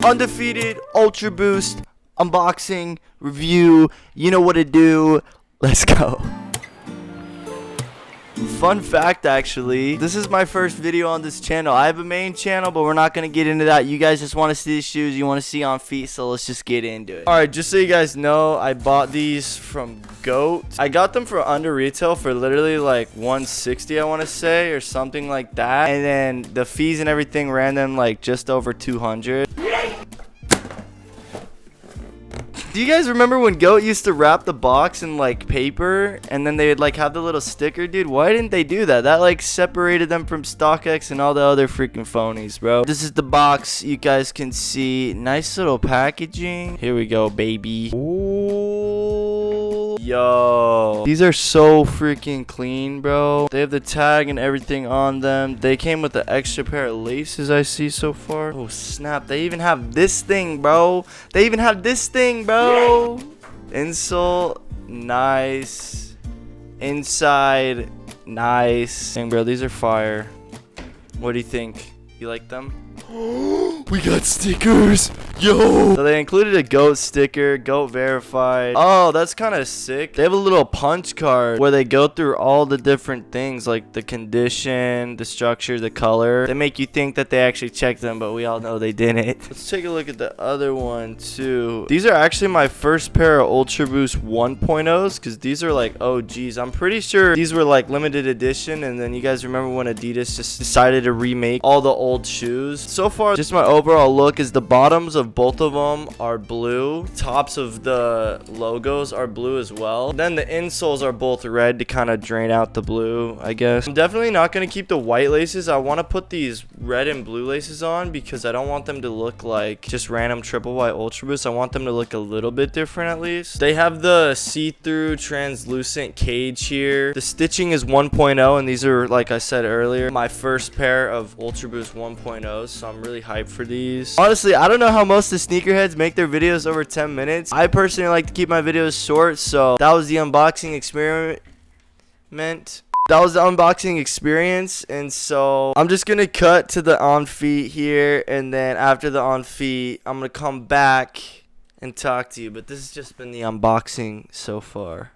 Undefeated Ultra Boost unboxing review. You know what to do. Let's go. Fun fact, actually, this is my first video on this channel. I have a main channel, but we're not going to get into that. You guys just want to see the shoes. You want to see on feet, so let's just get into it. Alright, just so you guys know, I bought these from Goat. I got them for under retail for literally like $160, I want to say, or something like that. And then the fees and everything ran them like just over $200. Do you guys remember when Goat used to wrap the box in like paper and then they would like have the little sticker? Dude, why didn't they do that? That like separated them from StockX and all the other freaking phonies, bro. This is the box. You guys can see nice little packaging. Here we go, baby. Ooh, yo, these are so freaking clean, bro. They have the tag and everything on them. They came with the extra pair of laces I see so far. Oh snap, they even have this thing, bro. They even have this thing, bro. Insole, nice. Inside, nice. Dang, bro, these are fire. What do you think? You like them? We got stickers, yo. So they included a Goat sticker, Goat verified. Oh, that's kind of sick. They have a little punch card where they go through all the different things, like the condition, the structure, the color. They make you think that they actually checked them, but we all know they didn't. Let's take a look at the other one too. These are actually my first pair of Ultra Boost 1.0s because these are like OGs. I'm pretty sure these were like limited edition, and then you guys remember when Adidas just decided to remake all the old shoes. So far, just my overall look is the bottoms of both of them are blue. Tops of the logos are blue as well. Then the insoles are both red to kind of drain out the blue, I guess. I'm definitely not going to keep the white laces. I want to put these red and blue laces on because I don't want them to look like just random triple white Ultra Boost. I want them to look a little bit different at least. They have the see-through translucent cage here. The stitching is 1.0, and these are, like I said earlier, my first pair of Ultra Boost 1.0s, so I'm really hyped for these. Honestly, I don't know how most of the sneakerheads make their videos over 10 minutes. I personally like to keep my videos short, so that was the unboxing experiment. That was the unboxing experience, and so I'm just gonna cut to the on feet here, and then after the on feet, I'm gonna come back and talk to you. But this has just been the unboxing so far.